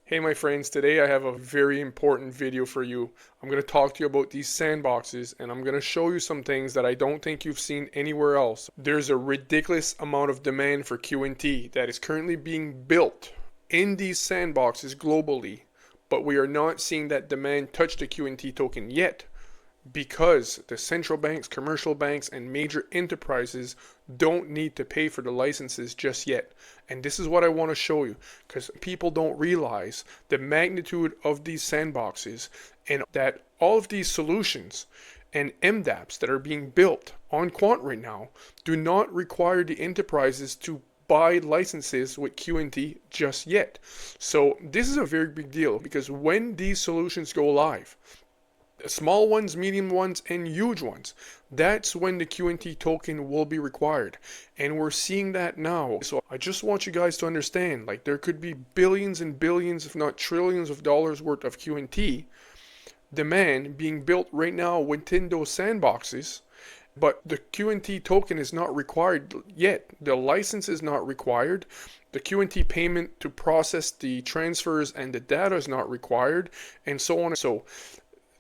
Hey my friends, today I have a very important video for you. I'm going to talk to you about these sandboxes and I'm going to show you some things that I don't think you've seen anywhere else. There's a ridiculous amount of demand for QNT that is currently being built in these sandboxes globally, but we are not seeing that demand touch the QNT token yet, because the central banks, commercial banks, and major enterprises don't need to pay for the licenses just yet. And this is what I want to show you, because people don't realize the magnitude of these sandboxes and that all of these solutions and MDApps that are being built on Quant right now do not require the enterprises to buy licenses with QNT just yet. So this is a very big deal, because when these solutions go live, small ones, medium ones, and huge ones, that's when the QNT token will be required. And we're seeing that now. So I just want you guys to understand, like, there could be billions and billions, if not trillions of dollars worth of QNT demand being built right now within those sandboxes, but the QNT token is not required yet. The license is not required. The QNT payment to process the transfers and the data is not required, and so on. So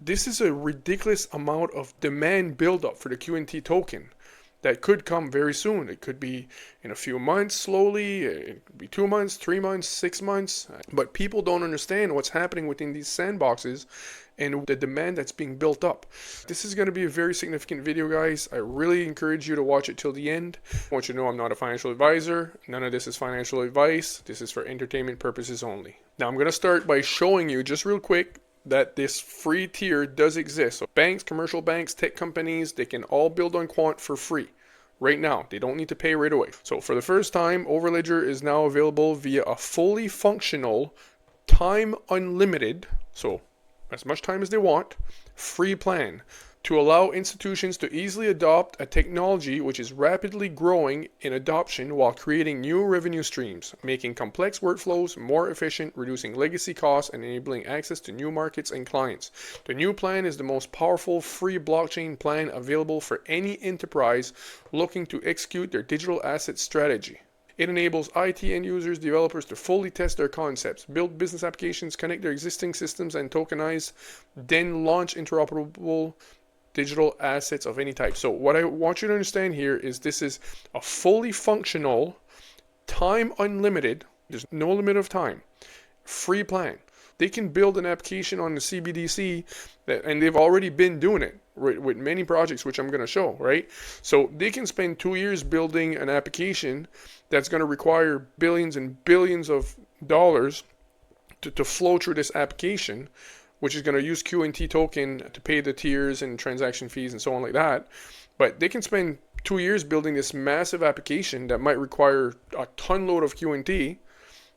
this is a ridiculous amount of demand buildup for the QNT token that could come very soon. It could be in a few months, slowly. It could be 2 months, 3 months, 6 months. But people don't understand what's happening within these sandboxes and the demand that's being built up. This is going to be a very significant video, guys. I really encourage you to watch it till the end. I want you to know I'm not a financial advisor. None of this is financial advice. This is for entertainment purposes only. Now I'm going to start by showing you just real quick that this free tier does exist. So banks, commercial banks, tech companies, they can all build on Quant for free right now. They don't need to pay right away. So for the first time, Overledger is now available via a fully functional, time unlimited, so as much time as they want, free plan to allow institutions to easily adopt a technology which is rapidly growing in adoption while creating new revenue streams, making complex workflows more efficient, reducing legacy costs, and enabling access to new markets and clients. The new plan is the most powerful free blockchain plan available for any enterprise looking to execute their digital asset strategy. It enables IT end users, developers to fully test their concepts, build business applications, connect their existing systems, and tokenize, then launch interoperable digital assets of any type. So what I want you to understand here is this is a fully functional, time unlimited, there's no limit of time, free plan. They can build an application on the CBDC, and they've already been doing it with many projects, which I'm going to show, right? So they can spend 2 years building an application that's going to require billions and billions of dollars to flow through this application, which is going to use QNT token to pay the tiers and transaction fees and so on like that. But they can spend 2 years building this massive application that might require a ton load of QNT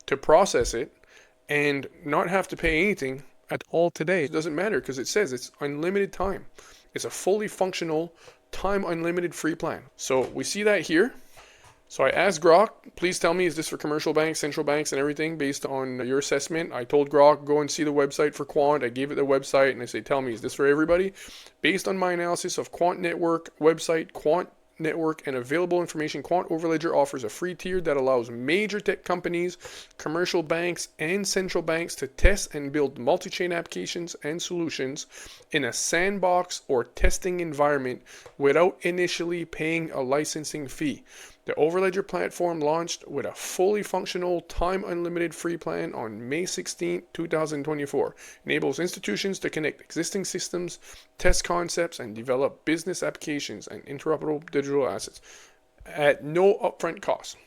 to process it and not have to pay anything at all today. It doesn't matter because it says it's unlimited time. It's a fully functional, time unlimited free plan. So we see that here. So I asked Grok, please tell me, is this for commercial banks, central banks, and everything based on your assessment? I told Grok, go and see the website for Quant. I gave it the website and I say, tell me, is this for everybody? Based on my analysis of Quant Network website, Quant Network, and available information, Quant Overledger offers a free tier that allows major tech companies, commercial banks, and central banks to test and build multi-chain applications and solutions in a sandbox or testing environment without initially paying a licensing fee. The Overledger platform launched with a fully functional, time unlimited free plan on May 16, 2024. Enables institutions to connect existing systems, test concepts, and develop business applications and interoperable digital assets at no upfront cost.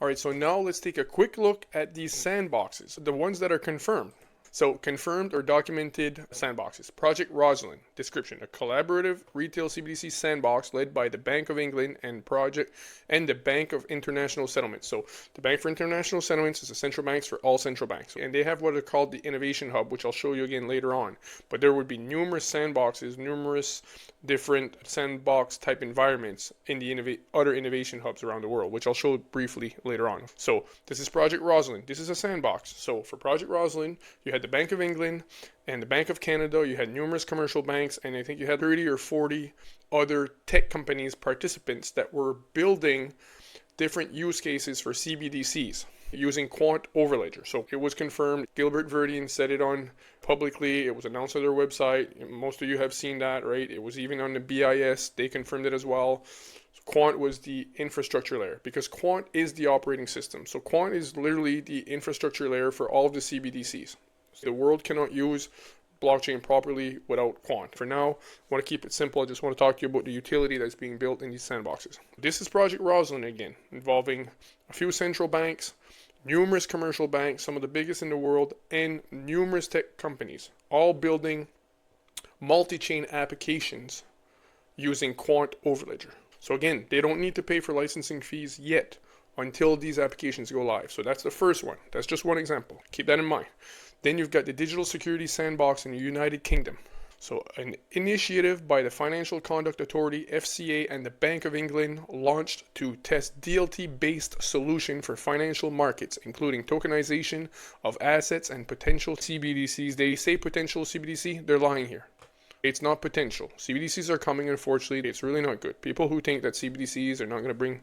Alright, so now let's take a quick look at these sandboxes, the ones that are confirmed. So confirmed or documented sandboxes. Project Rosalind. Description: a collaborative retail CBDC sandbox led by the Bank of England and the Bank of International Settlements. So the Bank for International Settlements is the central banks for all central banks. And they have what are called the Innovation Hub, which I'll show you again later on. But there would be numerous sandboxes, numerous different sandbox type environments in the other innovation hubs around the world, which I'll show briefly later on. So this is Project Rosalind. This is a sandbox. So for Project Rosalind, you had the Bank of England and the Bank of Canada, you had numerous commercial banks, and I think you had 30 or 40 other tech companies, participants that were building different use cases for CBDCs. using Quant Overledger. So it was confirmed. Gilbert Verdian said it on publicly. It was announced on their website. Most of you have seen that, right? It was even on the BIS. They confirmed it as well. So Quant was the infrastructure layer because Quant is the operating system. So Quant is literally the infrastructure layer for all of the CBDCs. So the world cannot use blockchain properly without Quant. For now, I want to keep it simple. I just want to talk to you about the utility that's being built in these sandboxes. This is Project Rosalind again, involving a few central banks, numerous commercial banks, some of the biggest in the world, and numerous tech companies, all building multi-chain applications using Quant Overledger. So again, they don't need to pay for licensing fees yet until these applications go live. So that's the first one. That's just one example. Keep that in mind. Then you've got the Digital Security Sandbox in the United Kingdom. So an initiative by the Financial Conduct Authority, FCA, and the Bank of England launched to test DLT-based solution for financial markets, including tokenization of assets and potential CBDCs. They say potential CBDC, they're lying here. It's not potential. CBDCs are coming, unfortunately. It's really not good. People who think that CBDCs are not going to bring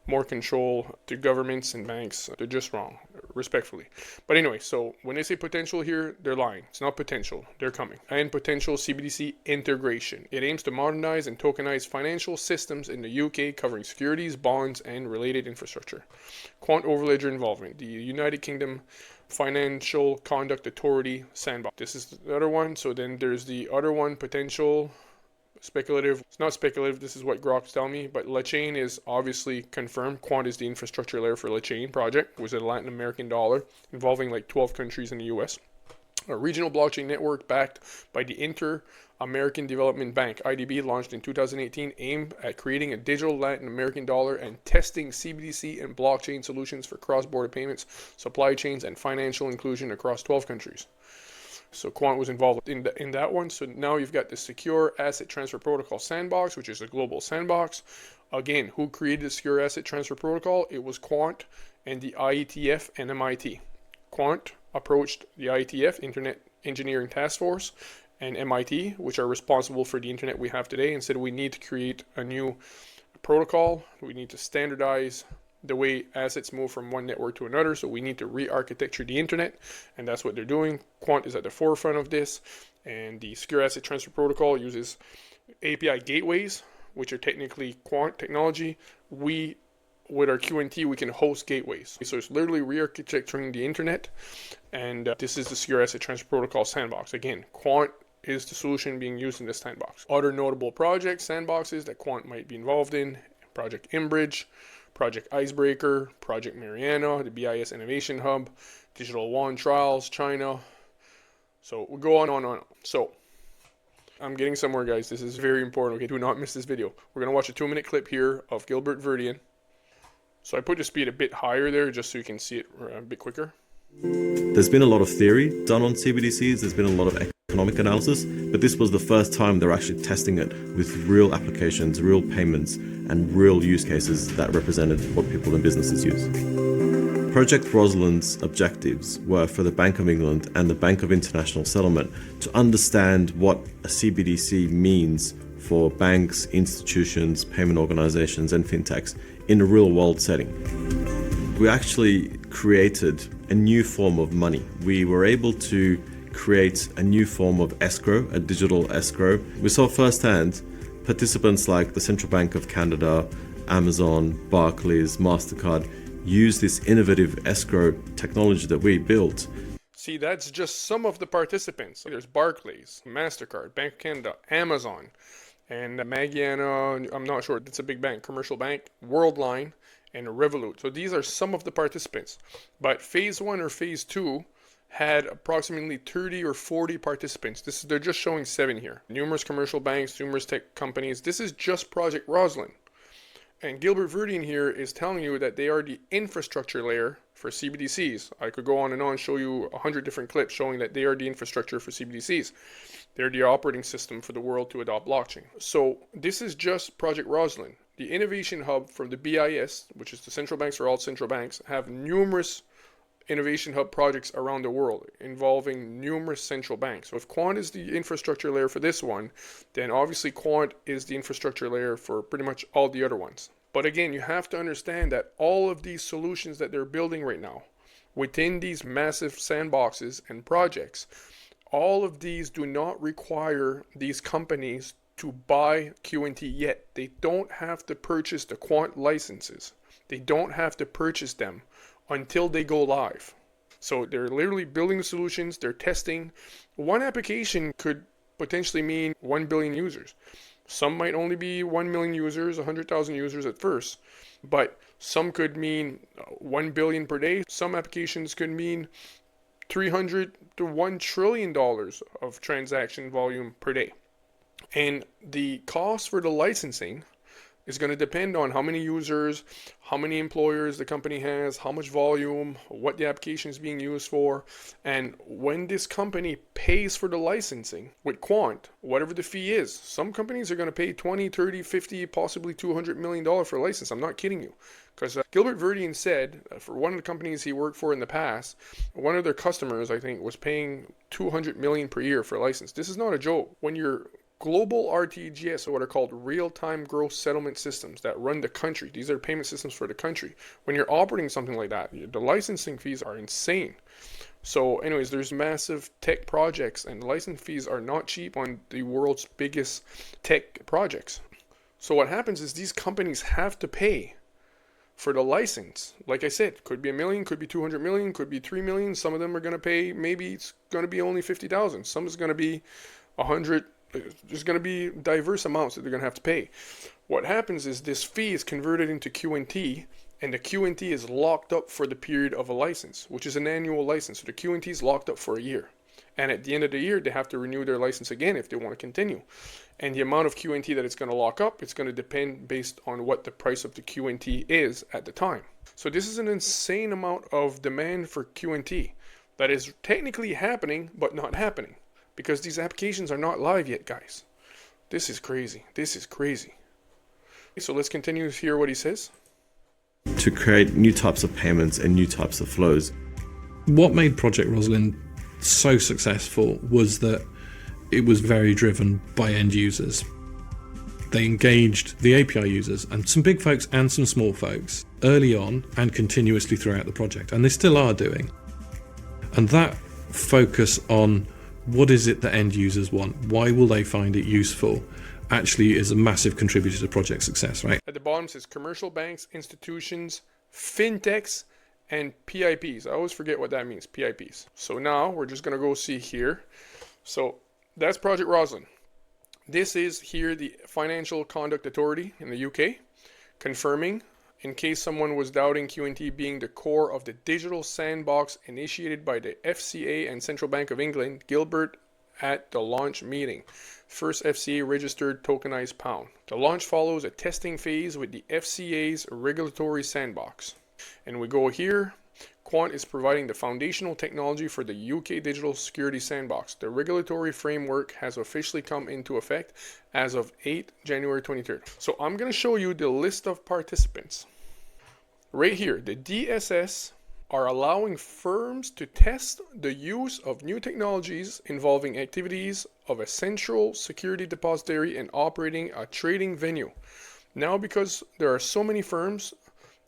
more control to governments and banks, they're just wrong, respectfully. But anyway, so when they say potential here, they're lying. It's not potential, they're coming. And potential CBDC integration. It aims to modernize and tokenize financial systems in the UK, covering securities, bonds, and related infrastructure. Quant Overledger involvement. The United Kingdom Financial Conduct Authority Sandbox. This is the other one. So then there's the other one, potential speculative. It's not speculative, this is what Grok's telling me, but LACChain is obviously confirmed. Quant is the infrastructure layer for LACChain project. It was a Latin American dollar involving like 12 countries in the US. A regional blockchain network backed by the Inter-American Development Bank, IDB, launched in 2018, aimed at creating a digital Latin American dollar and testing CBDC and blockchain solutions for cross-border payments, supply chains, and financial inclusion across 12 countries. So Quant was involved in that one. So now you've got the Secure Asset Transfer Protocol Sandbox, which is a global sandbox. Again, who created the Secure Asset Transfer Protocol? It was Quant and the IETF and MIT. Quant approached the IETF, Internet Engineering Task Force, and MIT, which are responsible for the internet we have today, and said we need to create a new protocol. We need to standardize the way assets move from one network to another, so we need to re-architecture the internet, and that's what they're doing. Quant is at the forefront of this, and the Secure Asset Transfer Protocol uses API gateways, which are technically Quant technology. We, with our QNT, we can host gateways. So it's literally re-architecturing the internet, and this is the Secure Asset Transfer Protocol Sandbox. Again, Quant is the solution being used in this sandbox. Other notable projects, sandboxes that Quant might be involved in: Project Enbridge, Project Icebreaker, Project Mariana, the BIS Innovation Hub, Digital Yuan Trials, China. So we'll go on. So I'm getting somewhere, guys. This is very important. Okay, do not miss this video. We're going to watch a 2-minute clip here of Gilbert Verdian. So I put the speed a bit higher there just so you can see it a bit quicker. There's been a lot of theory done on CBDCs. There's been a lot of economic analysis, but this was the first time they're actually testing it with real applications, real payments, and real use cases that represented what people and businesses use. Project Rosalind's objectives were for the Bank of England and the Bank of International Settlement to understand what a CBDC means for banks, institutions, payment organizations, and fintechs in a real-world setting. We actually created a new form of money. We were able to create a new form of escrow, a digital escrow. We saw firsthand participants like the Central Bank of Canada, Amazon, Barclays, MasterCard use this innovative escrow technology that we built. See, that's just some of the participants. There's Barclays, MasterCard, Bank of Canada, Amazon, and Magiana, I'm not sure, it's a big bank, commercial bank, Worldline, and Revolut. So these are some of the participants. But phase 1 or phase 2 had approximately 30 or 40 participants. They're just showing 7 here. Numerous commercial banks, numerous tech companies. This is just Project Rosalind. And Gilbert Verdian here is telling you that they are the infrastructure layer for CBDCs. I could go on and on, show you 100 different clips showing that they are the infrastructure for CBDCs. They're the operating system for the world to adopt blockchain. So this is just Project Rosalind. The innovation hub from the BIS, which is the central banks for all central banks, have numerous innovation hub projects around the world involving numerous central banks. So if Quant is the infrastructure layer for this one, then obviously Quant is the infrastructure layer for pretty much all the other ones. But again, you have to understand that all of these solutions that they're building right now within these massive sandboxes and projects, all of these do not require these companies to buy QNT yet. They don't have to purchase the Quant licenses. They don't have to purchase them until they go live. So they're literally building the solutions, they're testing. One application could potentially mean 1 billion users. Some might only be 1 million users, 100,000 users at first, but some could mean 1 billion per day. Some applications could mean $300 to $1 trillion of transaction volume per day. And the cost for the licensing is going to depend on how many users, how many employers the company has, how much volume, what the application is being used for, and when this company pays for the licensing with Quant, whatever the fee is. Some companies are going to pay 20, 30, 50, possibly $200 million for a license. I'm not kidding you. Because Gilbert Verdian said, for one of the companies he worked for in the past, one of their customers, I think, was paying $200 million per year for a license. This is not a joke. When you're global RTGS, or what are called real-time gross settlement systems that run the country. These are payment systems for the country. When you're operating something like that, the licensing fees are insane. So anyways, there's massive tech projects, and license fees are not cheap on the world's biggest tech projects. So what happens is these companies have to pay for the license. Like I said, could be $1 million, could be 200 million, could be 3 million. Some of them are going to pay, maybe it's going to be only 50,000. Some is going to be 100. There's going to be diverse amounts that they're going to have to pay. What happens is this fee is converted into QNT, and the QNT is locked up for the period of a license, which is an annual license. So the QNT is locked up for a year. And at the end of the year, they have to renew their license again if they want to continue. And the amount of QNT that it's going to lock up, it's going to depend based on what the price of the QNT is at the time. So this is an insane amount of demand for QNT that is technically happening, but not happening. Because these applications are not live yet, guys. This is crazy. This is crazy. So let's continue to hear what he says. To create new types of payments and new types of flows. What made Project Rosalind so successful was that it was very driven by end users. They engaged the API users, and some big folks and some small folks, early on and continuously throughout the project. And they still are doing. And that focus on what is it that end users want? Why will they find it useful? Actually is a massive contributor to project success, right? At the bottom it says commercial banks, institutions, fintechs, and PIPs. I always forget what that means, PIPs. So now we're just going to go see here. So that's Project Rosalind. This is here the Financial Conduct Authority in the UK, confirming, in case someone was doubting QNT being the core of the digital sandbox initiated by the FCA and Central Bank of England, Gilbert at the launch meeting. First FCA registered tokenized pound. The launch follows a testing phase with the FCA's regulatory sandbox. And we go here. Quant is providing the foundational technology for the UK Digital Security Sandbox. The regulatory framework has officially come into effect as of 8 January 23rd. So I'm going to show you the list of participants. Right here, the DSS are allowing firms to test the use of new technologies involving activities of a central security depository and operating a trading venue. Now, because there are so many firms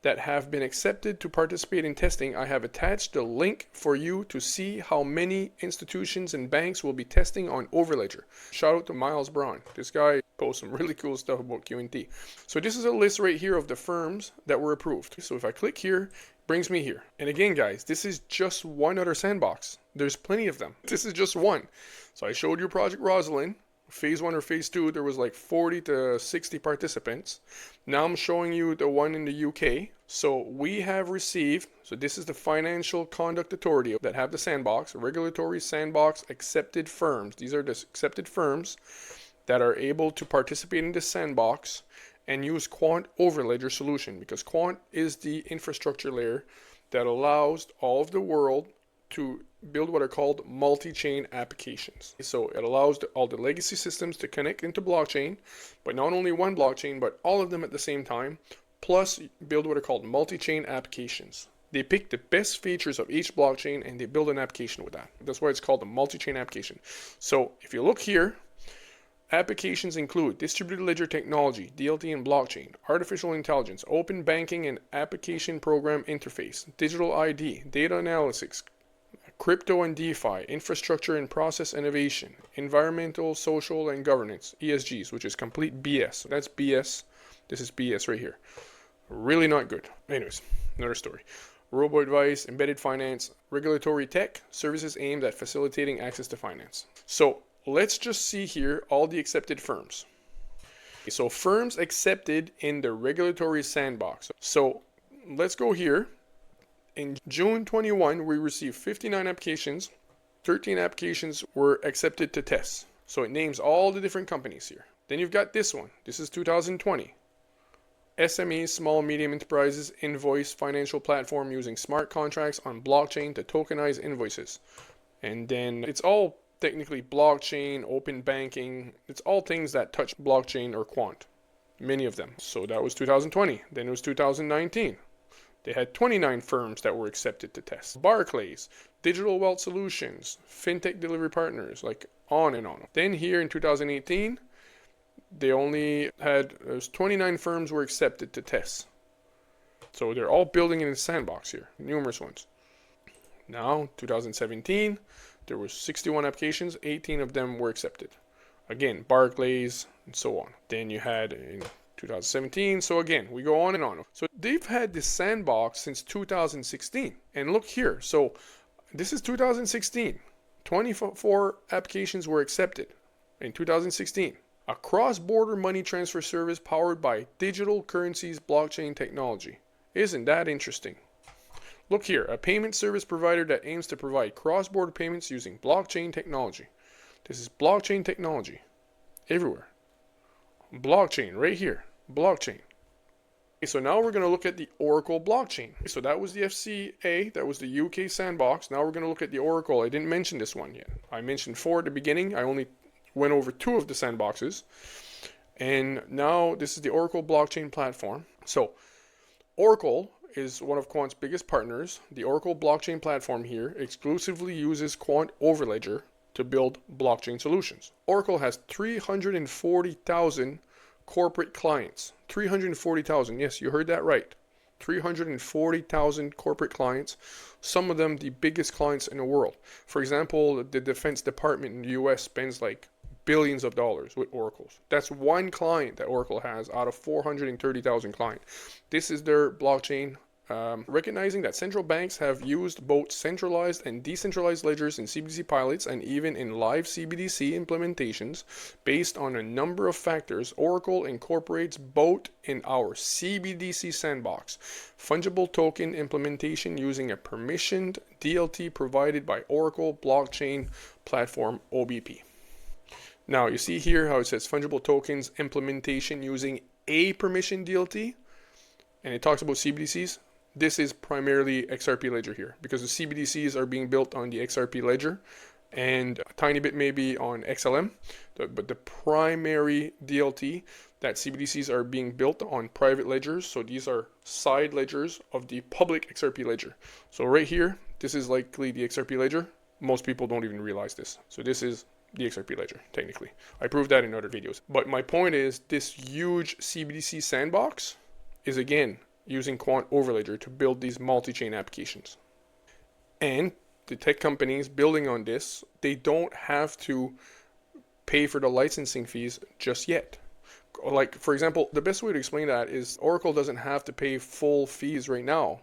that have been accepted to participate in testing, I have attached the link for you to see how many institutions and banks will be testing on Overledger. Shout out to Miles Braun. This guy posts some really cool stuff about QNT. So this is a list right here of the firms that were approved. So if I click here, it brings me here. And again, guys, this is just one other sandbox. There's plenty of them. This is just one. So I showed you Project Rosalind. Phase 1 or Phase 2, there was like 40 to 60 participants. Now I'm showing you the one in the UK. So we have received, so this is the Financial Conduct Authority that have the sandbox, regulatory sandbox accepted firms. These are the accepted firms that are able to participate in the sandbox and use Quant Overledger solution, because Quant is the infrastructure layer that allows all of the world to build what are called multi-chain applications. So it allows all the legacy systems to connect into blockchain, but not only one blockchain, but all of them at the same time, plus build what are called multi-chain applications. They pick the best features of each blockchain and they build an application with that. That's why it's called a multi-chain application. So if you look here Applications include distributed ledger technology, DLT and blockchain, artificial intelligence, open banking and application program interface, digital ID, data analytics, crypto and DeFi, infrastructure and process innovation, environmental, social, and governance, ESGs, which is complete BS. That's BS. This is BS right here. Really not good. Anyways, another story. Robo-advice, embedded finance, regulatory tech, services aimed at facilitating access to finance. So let's just see here all the accepted firms. So firms accepted in the regulatory sandbox. So let's go here. In June 21, we received 59 applications. 13 applications were accepted to tests. So it names all the different companies here. Then you've got this one. This is 2020. SMEs, small medium enterprises, invoice financial platform using smart contracts on blockchain to tokenize invoices. And then it's all technically blockchain, open banking. It's all things that touch blockchain or quant. Many of them. So that was 2020. Then it was 2019. They had 29 firms that were accepted to test. Barclays, Digital Wealth Solutions, FinTech Delivery Partners, like on and on. Then here in 2018, they only had 29 firms were accepted to test. So they're all building in a sandbox here, numerous ones. Now, 2017, there were 61 applications, 18 of them were accepted. Again, Barclays and so on. Then you had in 2017, so again, we go on and on. So they've had this sandbox since 2016. And look here, so this is 2016. 24 applications were accepted in 2016. A cross-border money transfer service powered by digital currencies blockchain technology. Isn't that interesting? Look here, a payment service provider that aims to provide cross-border payments using blockchain technology. This is blockchain technology. Everywhere. Blockchain, right here. Blockchain. Okay, so now we're going to look at the Oracle blockchain. So that was the FCA, that was the UK sandbox. Now we're going to look at the Oracle. I didn't mention this one yet. I mentioned 4 at the beginning. I only went over 2 of the sandboxes. And now this is the Oracle blockchain platform. So Oracle is one of Quant's biggest partners. The Oracle blockchain platform here exclusively uses Quant Overledger to build blockchain solutions. Oracle has 340,000 corporate clients. 340,000. Yes, you heard that right. 340,000 corporate clients. Some of them the biggest clients in the world. For example, the Defense Department in the US spends like billions of dollars with Oracles. That's one client that Oracle has out of 430,000 clients. This is their blockchain. Recognizing that central banks have used both centralized and decentralized ledgers in CBDC pilots and even in live CBDC implementations based on a number of factors, Oracle incorporates both in our CBDC sandbox, fungible token implementation using a permissioned DLT provided by Oracle Blockchain Platform OBP. Now you see here how it says fungible tokens implementation using a permission DLT, and it talks about CBDCs. This is primarily XRP Ledger here because the CBDCs are being built on the XRP Ledger and a tiny bit maybe on XLM, but the primary DLT that CBDCs are being built on private ledgers. So these are side ledgers of the public XRP Ledger. So right here, this is likely the XRP Ledger. Most people don't even realize this. So this is the XRP Ledger, technically. I proved that in other videos. But my point is this huge CBDC sandbox is again using Quant Overledger to build these multi-chain applications. And the tech companies building on this, they don't have to pay for the licensing fees just yet. Like, for example, the best way to explain that is Oracle doesn't have to pay full fees right now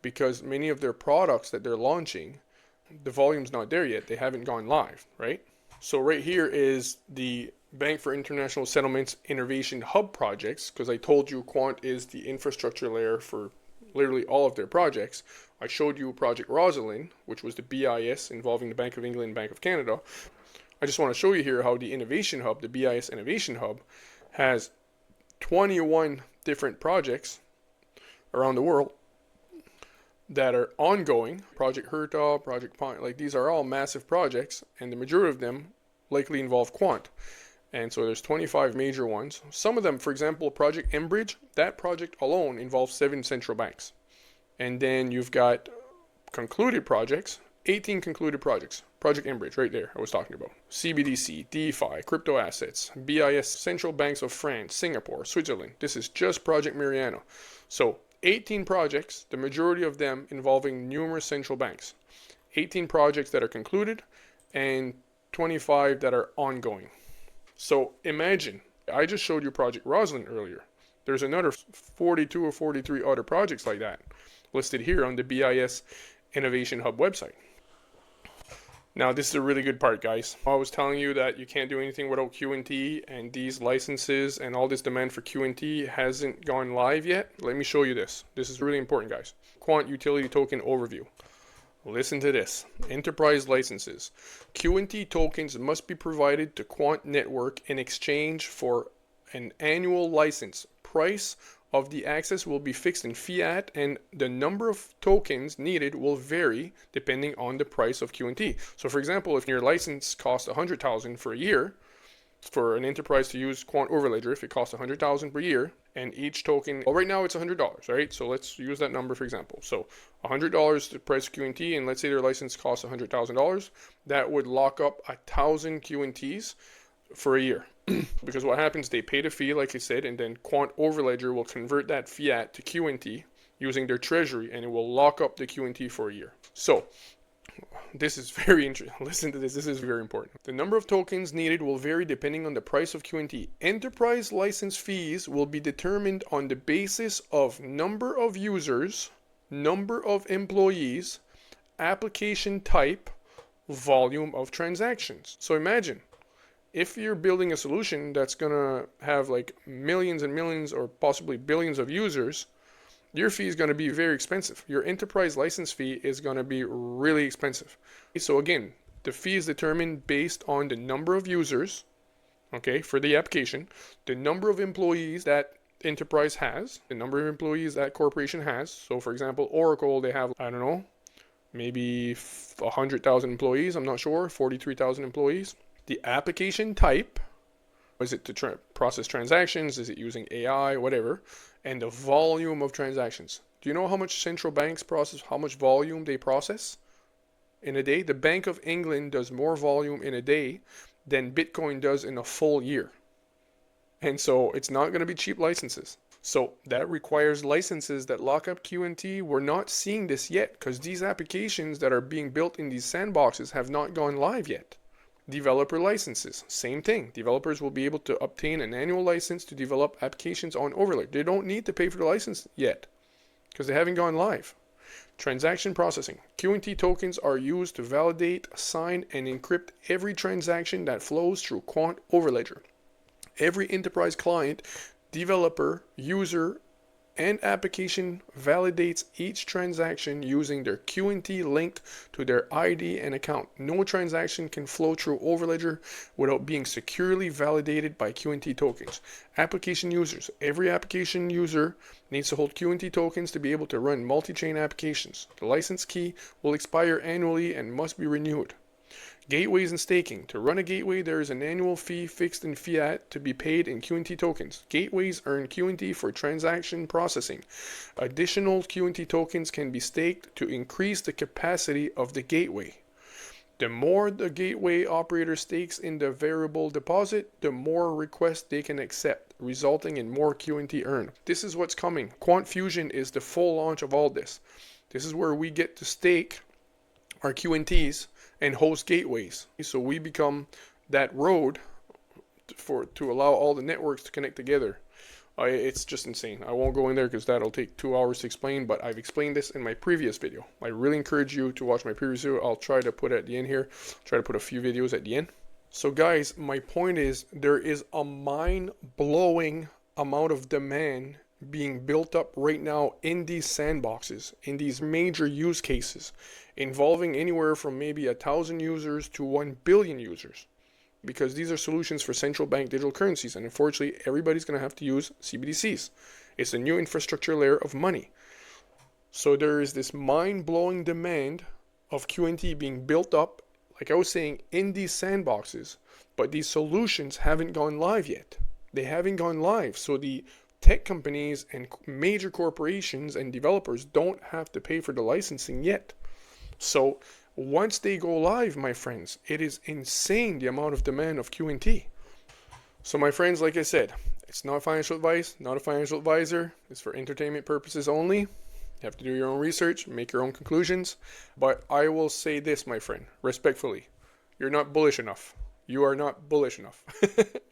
because many of their products that they're launching, the volume's not there yet. They haven't gone live, right? So right here is the Bank for International Settlements Innovation Hub projects, because I told you Quant is the infrastructure layer for literally all of their projects. I showed you Project Rosalind, which was the BIS involving the Bank of England and Bank of Canada. I just want to show you here how the Innovation Hub, the BIS Innovation Hub, has 21 different projects around the world that are ongoing. Project Herta, Project Pine, like these are all massive projects, and the majority of them likely involve Quant. And so there's 25 major ones. Some of them, for example, Project Enbridge, that project alone involves 7 central banks. And then you've got concluded projects 18 concluded projects. Project Enbridge, right there, I was talking about. CBDC, DeFi, crypto assets, BIS, central banks of France, Singapore, Switzerland. This is just Project Mariano. So 18 projects, the majority of them involving numerous central banks. 18 projects that are concluded and 25 that are ongoing. So imagine, I just showed you Project Rosalind earlier. There's another 42 or 43 other projects like that listed here on the BIS Innovation Hub website. Now, this is a really good part, guys. I was telling you that you can't do anything without QNT, and these licenses and all this demand for QNT hasn't gone live yet. Let me show you this. This is really important, guys. Quant Utility Token Overview. Listen to this. Enterprise licenses. QNT tokens must be provided to Quant Network in exchange for an annual license. Price of the access will be fixed in fiat, and the number of tokens needed will vary depending on the price of QNT. So for example, if your license costs 100,000 for a year, for an enterprise to use Quant Overledger, if it costs 100,000 per year, and each token, well, right now it's $100, right? So let's use that number for example. So $100 the price of QNT, and let's say their license costs $100,000, that would lock up 1,000 QNTs for a year. Because what happens, they pay the fee, like I said, and then Quant Overledger will convert that fiat to QNT using their treasury, and it will lock up the QNT for a year. So this is very interesting. Listen to this. This is very important. The number of tokens needed will vary depending on the price of QNT. Enterprise license fees will be determined on the basis of number of users, number of employees, application type, volume of transactions. So imagine, if you're building a solution that's going to have like millions and millions or possibly billions of users, your fee is going to be very expensive. Your enterprise license fee is going to be really expensive. So again, the fee is determined based on the number of users, okay, for the application, the number of employees that enterprise has, the number of employees that corporation has. So for example, Oracle, they have, I don't know, maybe 100,000 employees, I'm not sure, 43,000 employees. The application type, is it to process transactions? Is it using AI, whatever? And the volume of transactions. Do you know how much central banks process, how much volume they process in a day? The Bank of England does more volume in a day than Bitcoin does in a full year. And so it's not going to be cheap licenses. So that requires licenses that lock up QNT. We're not seeing this yet because these applications that are being built in these sandboxes have not gone live yet. Developer licenses, same thing. Developers will be able to obtain an annual license to develop applications on Overlay. They don't need to pay for the license yet because they haven't gone live. Transaction processing. QNT tokens are used to validate, sign, and encrypt every transaction that flows through Quant Overledger. Every enterprise client, developer, user, and application validates each transaction using their QNT linked to their ID and account. No transaction can flow through Overledger without being securely validated by QNT tokens. Application users. Every application user needs to hold QNT tokens to be able to run multi-chain applications. The license key will expire annually and must be renewed. Gateways and staking. To run a gateway, there is an annual fee fixed in fiat to be paid in QNT tokens. Gateways earn QNT for transaction processing. Additional QNT tokens can be staked to increase the capacity of the gateway. The more the gateway operator stakes in the variable deposit, the more requests they can accept, resulting in more QNT earned. This is what's coming. Quant Fusion is the full launch of all this. This is where we get to stake our QNTs and host gateways. So we become that road to allow all the networks to connect together. It's just insane. I won't go in there because that'll take 2 hours to explain, but I've explained this in my previous video. I really encourage you to watch my previous video. I'll try to put it at the end here. Try to put a few videos at the end. So guys, my point is there is a mind-blowing amount of demand being built up right now in these sandboxes, in these major use cases, involving anywhere from maybe 1,000 users to 1 billion users, because these are solutions for central bank digital currencies, and unfortunately everybody's going to have to use CBDCs. It's a new infrastructure layer of money. So there is this mind-blowing demand of QNT being built up, like I was saying, in these sandboxes, but these solutions haven't gone live yet. They haven't gone live, so the tech companies and major corporations and developers don't have to pay for the licensing yet. So once they go live, my friends, it is insane the amount of demand of QNT. So my friends, like I said, it's not financial advice, not a financial advisor. It's for entertainment purposes only. You have to do your own research, make your own conclusions. But I will say this, my friend, respectfully, you're not bullish enough. You are not bullish enough.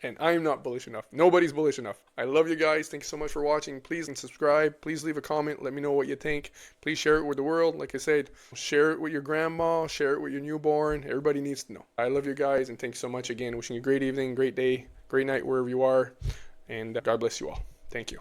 And I'm not bullish enough. Nobody's bullish enough. I love you guys. Thank you so much for watching. Please subscribe. Please leave a comment. Let me know what you think. Please share it with the world. Like I said, share it with your grandma. Share it with your newborn. Everybody needs to know. I love you guys, and thanks so much again. Wishing you a great evening, great day, great night wherever you are. And God bless you all. Thank you.